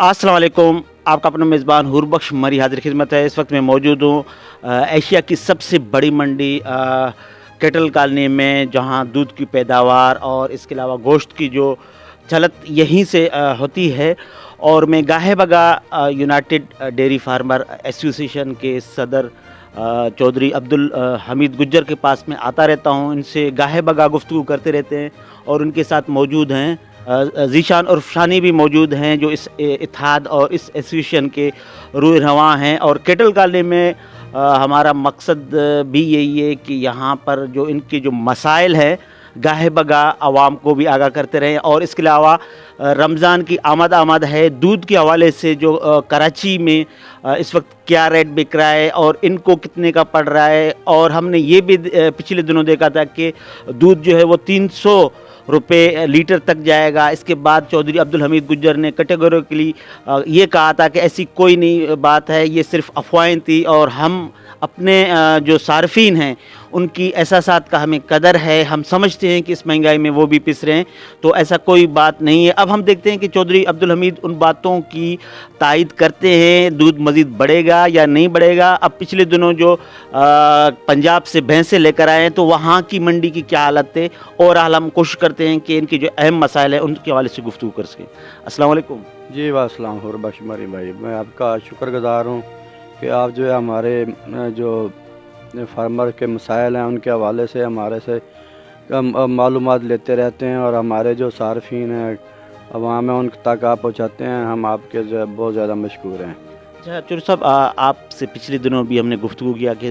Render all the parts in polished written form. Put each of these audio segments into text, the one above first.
अस्सलाम वालेकुम। आपका अपना मेज़बान हुरबख्श मरी हाजिर खिदमत है। इस वक्त मैं मौजूद हूँ एशिया की सबसे बड़ी मंडी कैटल कॉलोनी में, जहाँ दूध की पैदावार और इसके अलावा गोश्त की जो चलत यहीं से होती है। और मैं गाहे बगा यूनाइटेड डेयरी फार्मर एसोसिएशन के सदर चौधरी अब्दुल हमीद गुज्जर के पास में आता रहता हूँ। इनसे गाहे बगा गुफ्तगू करते रहते हैं और उनके साथ मौजूद हैं ज़ीशान और शानी भी मौजूद हैं, जो इस इत्तेहाद और इस एसोसिएशन के रूह रवां हैं। और कैटल कॉलोनी में हमारा मकसद भी यही है कि यहाँ पर जो इनके जो मसाइल है गाहे बगा आवाम को भी आगाह करते रहें। और इसके अलावा रमज़ान की आमद है, दूध के हवाले से जो कराची में इस वक्त क्या रेट बिक रहा है और इनको कितने का पड़ रहा है। और हमने ये भी पिछले दिनों देखा था कि दूध जो है वो 300 रुपये लीटर तक जाएगा। इसके बाद चौधरी अब्दुल हमीद गुज्जर ने कैटेगोरिकली ये कहा था कि ऐसी कोई नहीं बात है, ये सिर्फ अफवाहें थी और हम अपने जो सार्फिन हैं उनकी एहसासात का हमें कदर है। हम समझते हैं कि इस महंगाई में वो भी पिस रहे हैं, तो ऐसा कोई बात नहीं है। अब हम देखते हैं कि चौधरी अब्दुल हमीद उन बातों की तायद करते हैं, दूध मज़ीद बढ़ेगा या नहीं बढ़ेगा। अब पिछले दिनों जो पंजाब से भैंसें लेकर आए हैं, तो वहाँ की मंडी की क्या हालत है, और हम कोशिश करते हैं कि इनकी जो अहम मसाइल हैं उनके हवाले से गुफ्तगू कर सकें। अस्सलाम वालेकुम। जी वास्सलाम हुरबख्श मरी भाई, मैं आपका शुक्रगुज़ार हूँ कि आप जो है हमारे जो फार्मर के मसाइल हैं उनके हवाले से हमारे से मालूमात लेते रहते हैं, और हमारे जो सार्फिन हैं अवाम है उन तक आप पहुँचाते हैं। हम आपके जो है बहुत ज़्यादा मशकूर हैं। अच्छा चौधरी साहब, आपसे पिछले दिनों भी हमने गुफ्तगू किया कि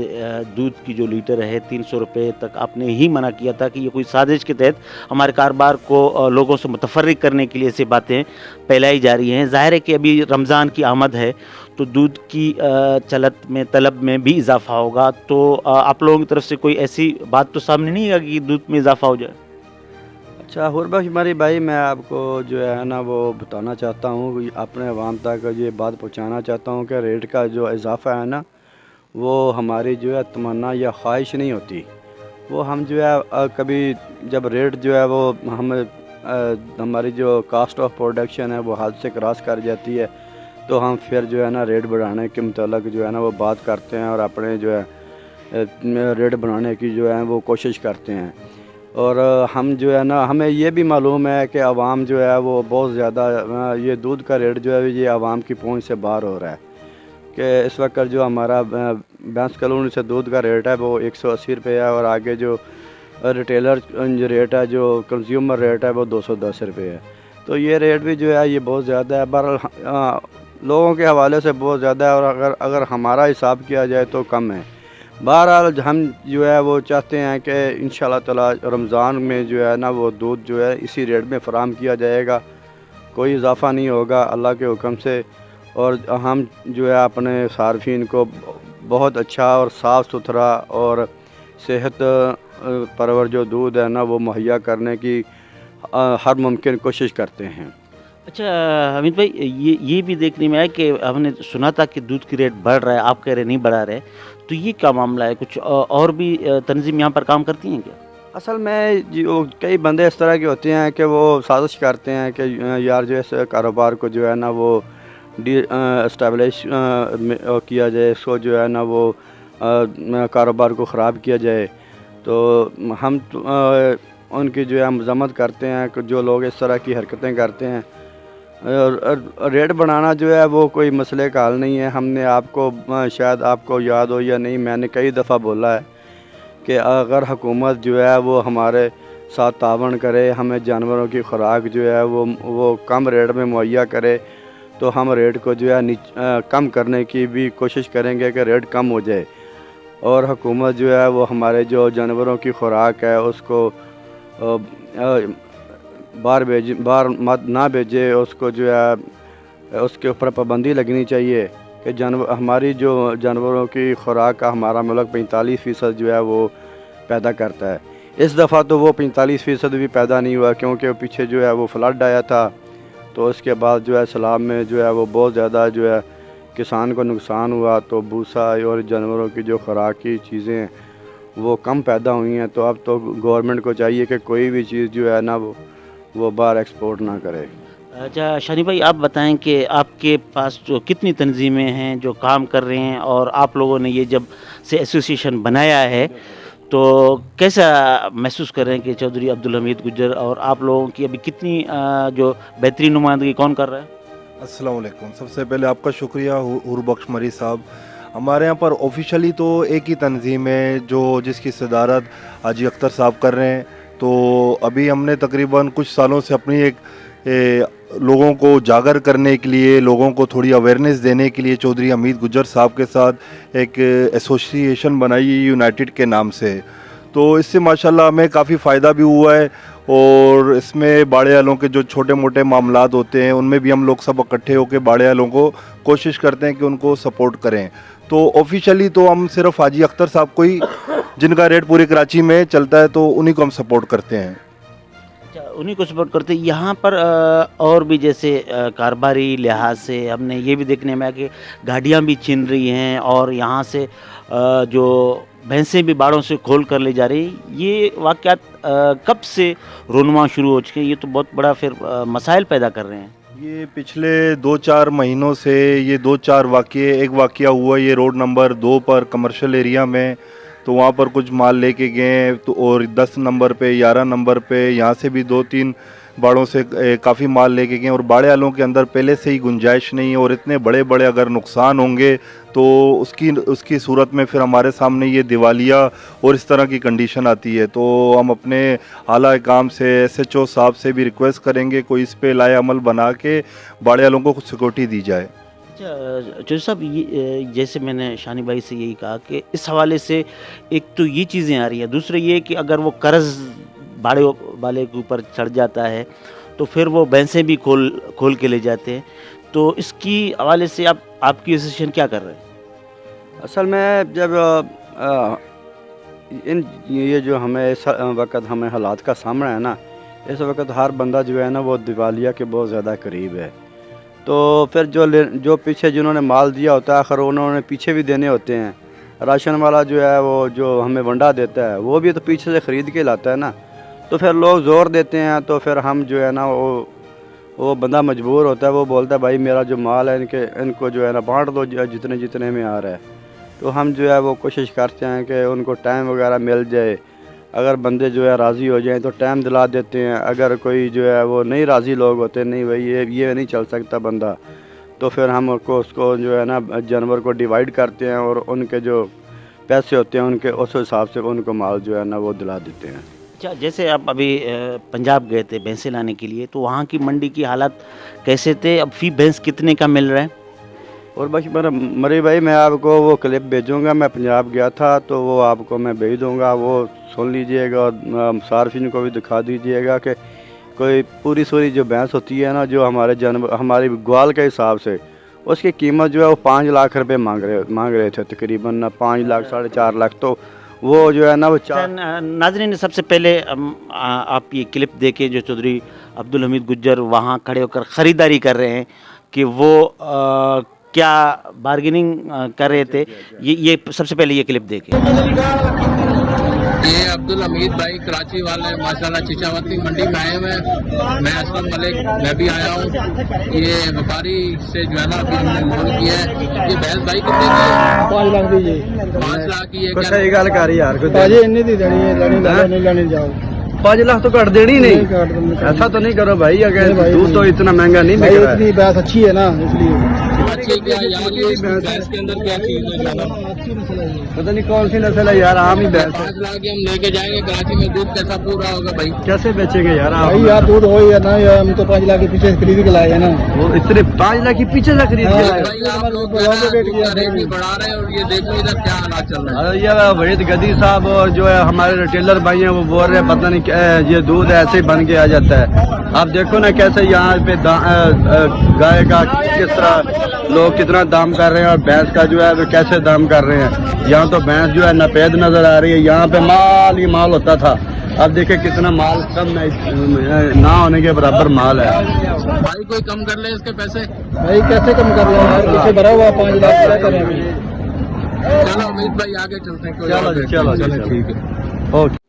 दूध की जो लीटर है 300 रुपये तक आपने ही मना किया था कि ये कोई साजिश के तहत हमारे कारोबार को लोगों से मुतफर्रिक करने के लिए ऐसी बातें फैलाई जा रही हैं। ज़ाहिर है कि अभी रमज़ान की आमद है, तो दूध की चलत में तलब में भी इजाफ़ा होगा। तो आप लोगों की तरफ से कोई ऐसी बात तो सामने नहीं आएगी कि दूध में इजाफ़ा हो जाए? अच्छा हुरबख्श मरी भाई, मैं आपको जो है ना वो बताना चाहता हूँ, अपने अवाम तक ये बात पहुँचाना चाहता हूँ कि रेट का जो इजाफ़ा है ना वो हमारी जो है तमन्ना या ख्वाहिश नहीं होती। वो हम जो है कभी जब रेट जो है वो हमारी जो कास्ट ऑफ प्रोडक्शन है वो हद से क्रॉस कर जाती है, तो हम फिर जो है ना रेट बढ़ाने के मुताल्लिक़ जो है ना वो बात करते हैं और अपने जो है रेट बढ़ाने की जो है वो कोशिश करते हैं। और हम जो है ना हमें ये भी मालूम है कि आवाम जो है वो बहुत ज़्यादा ये दूध का रेट जो है ये आवाम की पहुंच से बाहर हो रहा है। कि इस वक्त जो हमारा भैंस कॉलोनी से दूध का रेट है वो 180 रुपये है, और आगे जो रिटेलर जो रेट है, जो कंज्यूमर रेट है वो 210 रुपये है। तो ये रेट भी जो है ये बहुत ज़्यादा है, बहरहाल लोगों के हवाले से बहुत ज़्यादा है, और अगर हमारा हिसाब किया जाए तो कम है। बहरहाल हम जो है वो चाहते हैं कि इंशाल्लाह ताला रमज़ान में जो है ना वो दूध जो है इसी रेट में फ़राहम किया जाएगा, कोई इजाफ़ा नहीं होगा अल्लाह के हुक्म से। और हम जो है अपने सार्फिन को बहुत अच्छा और साफ़ सुथरा और सेहत परवर जो दूध है ना वो मुहैया करने की हर मुमकिन कोशिश करते हैं। अच्छा हमीद भाई, ये भी देखने में आया कि हमने सुना था कि दूध की रेट बढ़ रहा है, आप कह रहे नहीं बढ़ा रहे, तो ये क्या मामला है? कुछ और भी तंजीम यहाँ पर काम करती हैं क्या? असल में जो कई बंदे इस तरह के होते हैं कि वो साजिश करते हैं कि यार जो है कारोबार को जो है ना वो इस्टेब्लिश किया जाए, इसको जो है ना वो कारोबार को ख़राब किया जाए। तो हम उनकी जो है मज़म्मत करते हैं कि जो लोग इस तरह की हरकतें करते हैं। रेट बढ़ाना जो है वो कोई मसले का हल नहीं है। हमने आपको शायद आपको याद हो या नहीं, मैंने कई दफ़ा बोला है कि अगर हुकूमत जो है वो हमारे साथ तावन करे, हमें जानवरों की खुराक जो है वो कम रेट में मुहैया करे, तो हम रेट को जो है कम करने की भी कोशिश करेंगे कि रेट कम हो जाए। और हुकूमत जो है वो हमारे जो जानवरों की खुराक है उसको बार मत ना भेजे, उसको जो है उसके ऊपर पाबंदी लगनी चाहिए कि हमारी जो जानवरों की खुराक का हमारा मुल्क 45% जो है वो पैदा करता है। इस दफ़ा तो वो 45% भी पैदा नहीं हुआ, क्योंकि पीछे जो है वो फ्लड आया था, तो उसके बाद जो है सैलाब में जो है वो बहुत ज़्यादा जो है किसान को नुकसान हुआ। तो भूसा और जानवरों की जो खुराकी चीज़ें वो कम पैदा हुई हैं। तो अब तो गवर्नमेंट को चाहिए कि कोई भी चीज़ जो है ना वो बाहर एक्सपोर्ट ना करे। अच्छा शानी भाई, आप बताएं कि आपके पास जो कितनी तंजीमें हैं जो काम कर रहे हैं, और आप लोगों ने ये जब से एसोसिएशन बनाया है तो कैसा महसूस कर रहे हैं कि चौधरी अब्दुल हमीद गुज्जर और आप लोगों की अभी कितनी जो बेहतरीन नुमाइंदगी कौन कर रहा है? अस्सलाम वालेकुम। सबसे पहले आपका शुक्रिया हुरबख्श मरी साहब। हमारे यहाँ पर ऑफिशियली तो एक ही तंजीम है जो जिसकी सदारत हाजी अख्तर साहब कर रहे हैं। तो अभी हमने तकरीबन कुछ सालों से अपनी लोगों को जागर करने के लिए, लोगों को थोड़ी अवेयरनेस देने के लिए चौधरी हमीद गुज्जर साहब के साथ एक एसोसिएशन बनाई है यूनाइटेड के नाम से। तो इससे माशाल्लाह हमें काफ़ी फ़ायदा भी हुआ है, और इसमें बाड़े वालों के जो छोटे मोटे मामलात होते हैं उनमें भी हम लोग सब इकट्ठे होकर बाड़े वालों को कोशिश करते हैं कि उनको सपोर्ट करें। तो ऑफिशियली तो हम सिर्फ हाजी अख्तर साहब को ही, जिनका रेट पूरी कराची में चलता है, तो उन्हीं को हम सपोर्ट करते हैं। अच्छा, उन्हीं को सपोर्ट करते हैं। यहाँ पर और भी जैसे कारोबारी लिहाज से हमने ये भी देखने में आया कि गाड़ियाँ भी छिन रही हैं, और यहाँ से जो भैंसें भी बाड़ों से खोल कर ले जा रही। ये वाक़यात कब से रोनुमा शुरू हो चुके हैं? ये तो बहुत बड़ा फिर मसाइल पैदा कर रहे हैं। ये पिछले 2-4 महीनों से ये 2-4 वाक़ये, एक वाक़या हुआ ये रोड नंबर 2 पर कमर्शियल एरिया में, तो वहाँ पर कुछ माल लेके गए, तो और 10 नंबर पे, 11 नंबर पे यहाँ से भी 2-3 बाड़ों से काफ़ी माल लेके गए, और बाड़े वालों के अंदर पहले से ही गुंजाइश नहीं है, और इतने बड़े बड़े अगर नुकसान होंगे तो उसकी सूरत में फिर हमारे सामने ये दिवालिया और इस तरह की कंडीशन आती है। तो हम अपने आला काम से, SHO साहब से भी रिक्वेस्ट करेंगे कोई इस पे लाए अमल बना के बाड़े वालों को सिक्योरिटी दी जाए। अच्छा चौधरी साहब, ये जैसे मैंने शानी भाई से यही कहा कि इस हवाले से एक तो ये चीज़ें आ रही हैं, दूसरा ये कि अगर वो कर्ज़ बाड़े वाले के ऊपर चढ़ जाता है तो फिर वो भैंसें भी खोल के ले जाते हैं। तो इसकी हवाले से आपकी एसोसिएशन क्या कर रहे हैं? असल में जब ये जो हमें इस वक्त हमें हालात का सामना है ना, इस वक्त हर बंदा जो है ना वो दिवालिया के बहुत ज़्यादा करीब है। तो फिर जो पीछे जिन्होंने माल दिया होता है, आखिर उन्होंने पीछे भी देने होते हैं। राशन वाला जो है वो जो हमें वंडा देता है वो भी तो पीछे से ख़रीद के लाता है ना। तो फिर लोग ज़ोर देते हैं, तो फिर हम जो है ना वो बंदा मजबूर होता है, वो बोलता है भाई मेरा जो माल है इनको जो है ना बांट दो जितने जितने में आ रहा है। तो हम जो है वो कोशिश करते हैं कि उनको टाइम वगैरह मिल जाए। अगर बंदे जो है राज़ी हो जाएं तो टाइम दिला देते हैं। अगर कोई जो है वो नहीं राज़ी लोग होते, नहीं भाई ये नहीं चल सकता बंदा, तो फिर हम उसको जो है ना जानवर को डिवाइड करते हैं, और उनके जो पैसे होते हैं उनके उस हिसाब से उनको माल जो है ना वो दिला देते हैं। अच्छा, जैसे आप अभी पंजाब गए थे भैंसें लाने के लिए, तो वहाँ की मंडी की हालात कैसे थे? अब फी भैंस कितने का मिल रहा है? और बस मरी भाई मैं आपको वो क्लिप भेजूँगा, मैं पंजाब गया था तो वो आपको मैं भेज दूँगा, वो सुन लीजिएगा, और सार्फिन को भी दिखा दीजिएगा कि कोई पूरी सूरी जो भैंस होती है ना, जो हमारे हमारी ग्वाल के हिसाब से उसकी कीमत जो है वो 5 लाख रुपए मांग रहे थे तकरीबन ना, 5 लाख 4.5 लाख। तो वो जो है ना वो नाज़रीन, सबसे पहले आप ये क्लिप देखें जो चौधरी अब्दुल हमीद गुज्जर वहाँ खड़े होकर ख़रीदारी कर रहे हैं कि वो क्या बार्गेनिंग कर रहे थे। ये सबसे पहले ये क्लिप देखें। ये अब्दुल हमीद भाई कराची वाले माशाल्लाह चिचावती मंडी में आए हुए हैं। मैं असलम मलिक, मैं भी आया हूँ। ये व्यापारी से जो है ना अभी हमने मोल किया है। ये भैंस भाई कितने की है? 5 लाख दीजिए। 5 लाख की है। सही गल कर यार, कोई इन्नी दी देनी है, लेनी जाओ। 5 लाख तो कट देनी नहीं, ऐसा तो नहीं करो भाई। अगर दूध तो इतना महंगा नहीं मिल रहा है। इतनी बात अच्छी है ना, इसलिए अच्छी क्या यार, ये भैंस के अंदर क्या चीज है ज्यादा? पता नहीं कौन सी नस्ल है यार, आम ही भैंस है। 5 लाख की हम लेके जाएंगे कराची में, दूध कैसा पूरा होगा भाई? कैसे बेचेंगे यार आप? भाई यार दूध हो या ना, या हम तो 5 लाख के पीछे खरीद के लाए हैं ना। वो इतने 5 लाख के पीछे से खरीद के लाए। भाई आप लोग रेट भी बढ़ा रहे हैं, और ये देखो इधर क्या हालात चल रहा है। ये वहीद गदी साहब और जो है हमारे रिटेलर भाई हैं वो बोल रहे हैं पता नहीं ये दूध ऐसे ही बन के आ जाता है। आप देखो ना कैसे यहाँ पे गाय का किस तरह लोग कितना दाम कर रहे हैं, और भैंस का जो है वो कैसे दाम कर रहे हैं। यहाँ तो भैंस जो है नपेद नजर आ रही है, यहाँ पे माल ही माल होता था। अब देखे कितना माल कम ना होने के बराबर माल है। भाई कोई कम कर ले इसके पैसे। भाई कैसे कम कर रहे हैं, पीछे भरा हुआ 5 लाख क्या करेंगे। चलो अमित भाई आगे चलते हैं। चलो चलो ठीक है, ओके।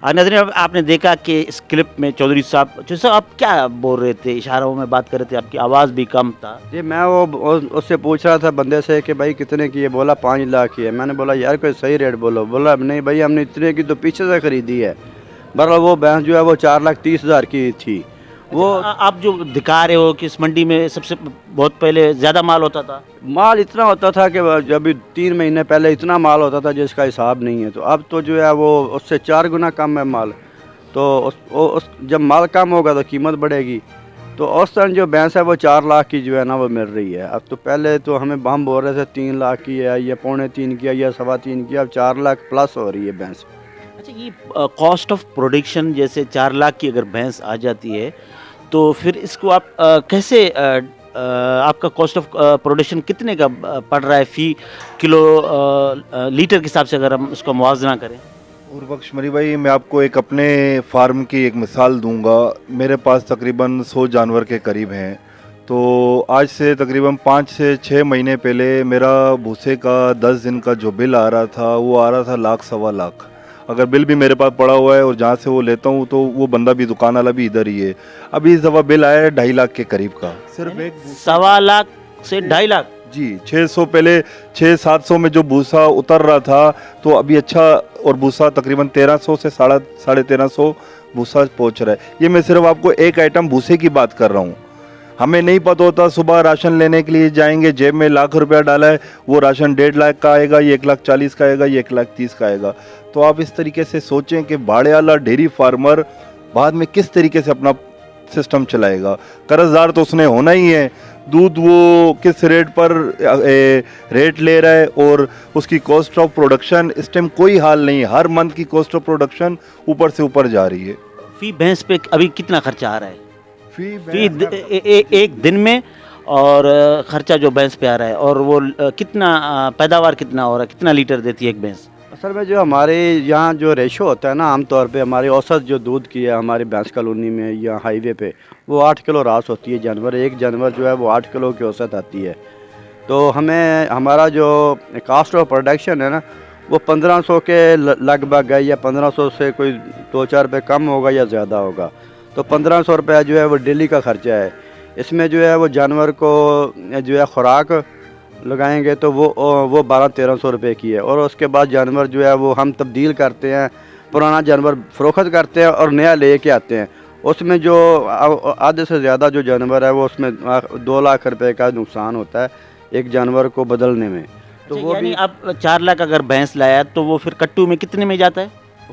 नाज़रीन, अब आपने देखा कि इस क्लिप में चौधरी साहब आप क्या बोल रहे थे, इशारों में बात कर रहे थे, आपकी आवाज़ भी कम था। जी मैं वो उससे पूछ रहा था बंदे से कि भाई कितने की है, बोला 5 लाख की है। मैंने बोला यार कोई सही रेट बोलो, बोला नहीं भाई हमने इतने की तो पीछे से ख़रीदी है। बहरहाल वो भैंस जो है वो 4,30,000 की थी। वो आप जो दिखा रहे हो कि इस मंडी में सबसे बहुत पहले ज़्यादा माल होता था। माल इतना होता था कि अभी 3 महीने पहले इतना माल होता था जिसका हिसाब नहीं है। तो अब तो जो है वो उससे 4 गुना कम है माल। तो जब माल कम होगा तो कीमत बढ़ेगी। तो उस तरह जो भैंस है वो 4 लाख की जो है ना वो मिल रही है। अब तो पहले तो हमें हम बोल रहे थे 3 लाख की है या 3.25 की है या 3.25 की, अब 4 लाख प्लस हो रही है भैंस। अच्छा, ये कॉस्ट ऑफ प्रोडक्शन जैसे 4 लाख की अगर भैंस आ जाती है तो फिर इसको आप कैसे आपका कॉस्ट ऑफ प्रोडक्शन कितने का पड़ रहा है फी किलो लीटर के हिसाब से अगर हम इसका मुआवजा करें? उर्बक्श मरी भाई, मैं आपको एक अपने फार्म की एक मिसाल दूंगा। मेरे पास तकरीबन 100 जानवर के करीब हैं। तो आज से तकरीबन 5 से 6 महीने पहले मेरा भूसे का 10 दिन का जो बिल आ रहा था वो आ रहा था 1,00,000-1,15,00,000। अगर बिल भी मेरे पास पड़ा हुआ है और जहाँ से वो लेता हूँ तो वो बंदा भी, दुकान वाला भी इधर ही है। अभी इस दफ़ा बिल आया है 2.5 लाख के करीब का, सिर्फ एक 1.25 लाख से 2.5 लाख। जी 600, पहले 600-700 में जो भूसा उतर रहा था तो अभी अच्छा, और भूसा तकरीबन 1300 से 1350 भूसा पहुंच रहा है। ये मैं सिर्फ आपको एक आइटम भूसे की बात कर रहा हूँ। हमें नहीं पता होता, सुबह राशन लेने के लिए जाएंगे, जेब में 1,00,000 रुपया डाला है, वो राशन 1.5 लाख का आएगा, ये 1,40,000 का आएगा, ये 1,30,000 का आएगा। तो आप इस तरीके से सोचें कि बाड़े वाला डेयरी फार्मर बाद में किस तरीके से अपना सिस्टम चलाएगा। कर्जदार तो उसने होना ही है। दूध वो किस रेट पर रेट ले रहा है और उसकी कॉस्ट ऑफ प्रोडक्शन इस टाइम कोई हाल नहीं है। हर मंथ की कॉस्ट ऑफ प्रोडक्शन ऊपर से ऊपर जा रही है। फी भैंस पे अभी कितना खर्चा आ रहा है फी एक दिन में, और खर्चा जो भैंस पे आ रहा है, और वो कितना पैदावार कितना हो रहा है, कितना लीटर देती है एक भैंस? असल में जो हमारे यहाँ जो रेशो औसत है ना, आमतौर पे हमारी औसत जो दूध की है हमारी भैंस कॉलोनी में या हाईवे पे, वो 8 किलो रास होती है जानवर। एक जानवर जो है वो 8 किलो की औसत आती है। तो हमें हमारा जो कास्ट ऑफ प्रोडक्शन है ना वो 1500 के लगभग है, या 1500 से कोई 2-4 रुपये कम होगा या ज़्यादा होगा। तो 1500 रुपया जो है वो डेली का ख़र्चा है। इसमें जो है वो जानवर को जो है खुराक लगाएंगे तो वो 1200-1300 रुपये की है। और उसके बाद जानवर जो है वो हम तब्दील करते हैं, पुराना जानवर फ़रोख्त करते हैं और नया ले के आते हैं। उसमें जो आधे से ज़्यादा जो जानवर है वो उसमें 2 लाख रुपए का नुकसान होता है एक जानवर को बदलने में। तो वो यानी भी आप 4 लाख अगर भैंस लाया तो वो फिर कट्टू में कितने में जाता है?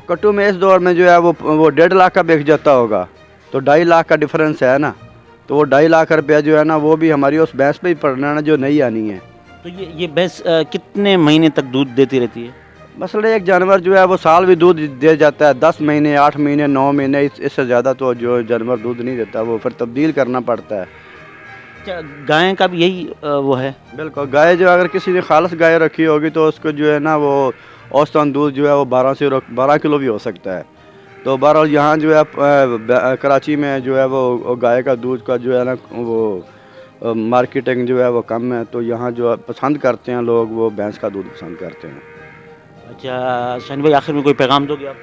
कट्टू में इस दौर में जो है वो 1.5 लाख का बिक जाता होगा। तो 2.5 लाख का डिफरेंस है ना। तो वो 2.5 लाख रुपया जो है ना वो भी हमारी उस भैंस पे ही पड़ना है ना जो नई आनी है। तो ये भैंस कितने महीने तक दूध देती रहती है? मसला एक जानवर जो है वो साल भी दूध दे जाता है, 10 महीने, 8 महीने, 9 महीने, इससे ज़्यादा तो जो जानवर दूध नहीं देता, वो फिर तब्दील करना पड़ता है। अच्छा, गाय का भी यही वो है? बिल्कुल। गाय जो अगर किसी ने खालस गाय रखी होगी तो उसको जो है ना वो औसतन दूध जो है वो 12 किलो भी हो सकता है। तो बहरहाल यहाँ जो है कराची में जो है वो गाय का दूध का जो है ना वो मार्केटिंग जो है वो कम है। तो यहाँ जो पसंद करते हैं लोग वो भैंस का दूध पसंद करते हैं। अच्छा शानी भाई, आखिर में कोई पैगाम दोगे आप?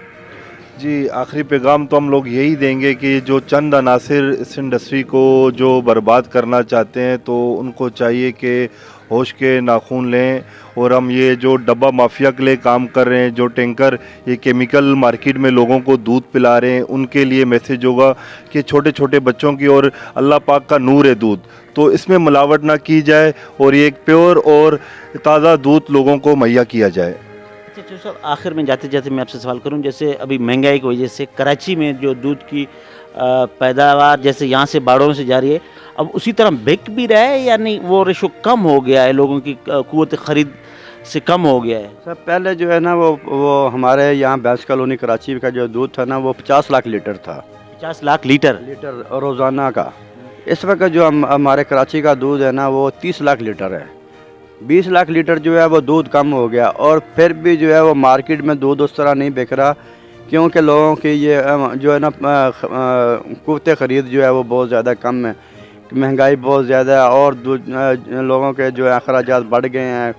जी, आखिरी पैगाम तो हम लोग यही देंगे कि जो चंद अनासिर इस इंडस्ट्री को जो बर्बाद करना चाहते हैं तो उनको चाहिए कि होश के नाखून लें। और हम ये जो डब्बा माफिया के लिए काम कर रहे हैं, जो टैंकर ये केमिकल मार्केट में लोगों को दूध पिला रहे हैं, उनके लिए मैसेज होगा कि छोटे छोटे बच्चों की, और अल्लाह पाक का नूर है दूध, तो इसमें मिलावट ना की जाए और ये एक प्योर और ताज़ा दूध लोगों को मुहैया किया जाए। अच्छा साहब, आखिर में जाते जाते मैं आपसे सवाल करूं, जैसे अभी महंगाई की वजह से कराची में जो दूध की पैदावार जैसे यहाँ से बाड़ों से जा रही है, अब उसी तरह बिक भी रहा है या नहीं? वो रेशो कम हो गया है, लोगों की कुव्वत ख़रीद से कम हो गया है? सर पहले जो है ना वो हमारे यहाँ भैंस कॉलोनी कराची का जो दूध था ना वो 50 लाख लीटर था। 50 लाख लीटर रोज़ाना का। इस वक्त जो हमारे कराची का दूध है ना वो 30 लाख लीटर है। 20 लाख लीटर जो है वो दूध कम हो गया। और फिर भी जो है वो मार्केट में दूध उस तरह नहीं बिक रहा, क्योंकि लोगों की ये जो है ना कुव्वत ख़रीद जो है वो बहुत ज़्यादा कम है। महंगाई बहुत ज़्यादा है और लोगों के जो है अखराजात बढ़ गए हैं।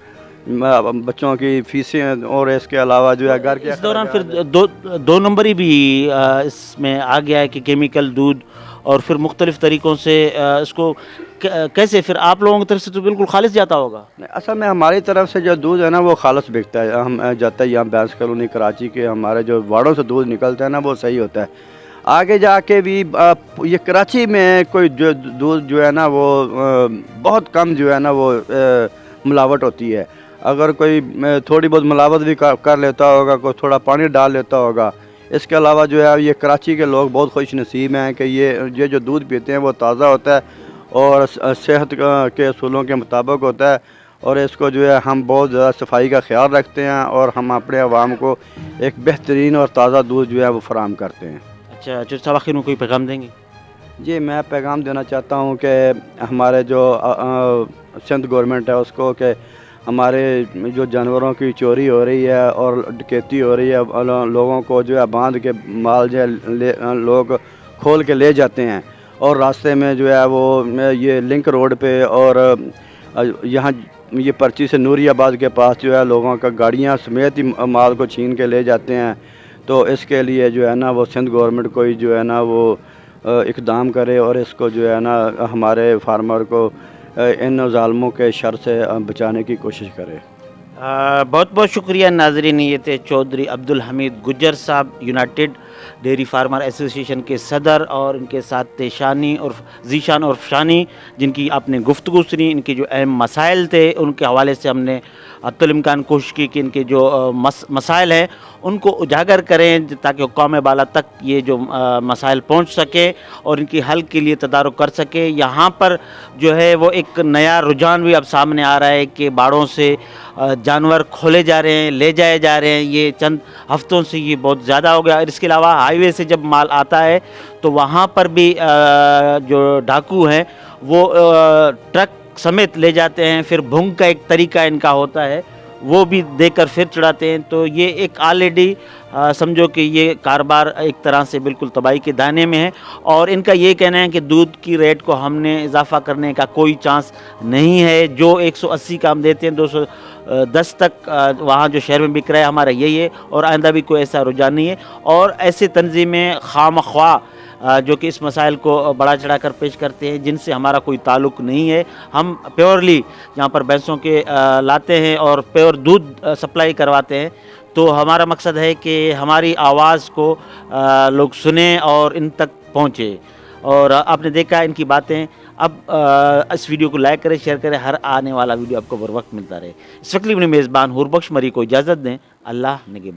बच्चों की फीसें और इसके अलावा जो है घर के इस दौरान फिर दो नंबरी भी इसमें आ गया है कि केमिकल दूध और फिर मुख्तलिफ तरीक़ों से इसको कैसे फिर आप लोगों की तरफ से तो बिल्कुल खालिश जाता होगा। असल में हमारी तरफ से जो दूध है ना वो खालस बिकता है। हम जाता है यहाँ बैंस कॉलोनी कराची के हमारे जो वाड़ों से दूध निकलता है ना वो सही होता है। आगे जाके भी ये कराची में कोई जो दूध जो है ना वो बहुत कम जो है ना वो मिलावट होती है। अगर कोई थोड़ी बहुत मिलावट भी कर लेता होगा, कोई थोड़ा पानी डाल लेता होगा। इसके अलावा जो है ये कराची के लोग बहुत खुश नसीब हैं कि ये जो दूध पीते हैं वो ताज़ा होता है और सेहत के असूलों के मुताबिक होता है और इसको जो है हम बहुत ज़्यादा सफाई का ख्याल रखते हैं और हम अपने अवाम को एक बेहतरीन और ताज़ा दूध जो है वो फराहम करते हैं। अच्छा चलो साहब आखिर में कोई पैगाम देंगे? जी मैं पैगाम देना चाहता हूँ कि हमारे जो सिंध गवर्नमेंट है उसको कि हमारे जो जानवरों की चोरी हो रही है और डकैती हो रही है, लोगों को जो है बांध के माल जो है लोग खोल के ले जाते हैं और रास्ते में जो है वो ये लिंक रोड पे और यहाँ ये पर्ची से नूरियाबाद के पास जो है लोगों का गाड़ियाँ समेत ही माल को छीन के ले जाते हैं। तो इसके लिए जो है ना वो सिंध गवर्नमेंट कोई जो है ना वो इक़दाम करे और इसको जो है ना हमारे फार्मर को इन ज़ालमों के शर से बचाने की कोशिश करे। बहुत बहुत शुक्रिया नाज़रीन। ये थे चौधरी अब्दुल हमीद गुज्जर साहब, यूनाइटेड डेयरी फार्मर एसोसिएशन के सदर, और इनके साथ थे शानी और जीशान और शानी, जिनकी आपने गुफ्तगू सुनी। इनके जो अहम मसाइल थे उनके हवाले से हमने अत्तुल-इम्कान कोशिश की कि इनके जो मसाइल हैं उनको उजागर करें ताकि हुक्काम बाला तक ये जो मसाइल पहुंच सके और इनकी हल के लिए तदारुक कर सके। यहाँ पर जो है वो एक नया रुझान भी अब सामने आ रहा है कि बाड़ों से जानवर खोले जा रहे हैं, ले जाए जा रहे हैं। ये चंद हफ्तों से ये बहुत ज़्यादा हो गया। और इसके अलावा हाईवे से जब माल आता है तो वहाँ पर भी जो डाकू हैं वो ट्रक समेत ले जाते हैं। फिर भुंग का एक तरीका इनका होता है वो भी देकर फिर चढ़ाते हैं। तो ये एक ऑलरेडी समझो कि ये कारोबार एक तरह से बिल्कुल तबाही के दाने में है। और इनका ये कहना है कि दूध की रेट को हमने इजाफ़ा करने का कोई चांस नहीं है। जो 180 का हम देते हैं 210 तक वहाँ जो शहर में बिक रहा है हमारा यही है और आइंदा भी कोई ऐसा रुझान नहीं है। और ऐसे तंजीमें खामख्वा जो कि इस मसाइल को बढ़ा चढ़ा कर पेश करते हैं जिनसे हमारा कोई ताल्लुक़ नहीं है। हम प्योरली यहाँ पर भैंसों के लाते हैं और प्योर दूध सप्लाई करवाते हैं। तो हमारा मकसद है कि हमारी आवाज़ को लोग सुने और इन तक पहुँचे। और आपने देखा इनकी बातें। अब इस वीडियो को लाइक करें, शेयर करें, हर आने वाला वीडियो आपको बर वक्त मिलता रहे। इस वक्त अपने मेज़बान हुरबख्श मरी को इजाज़त दें। अल्लाह निगहबान।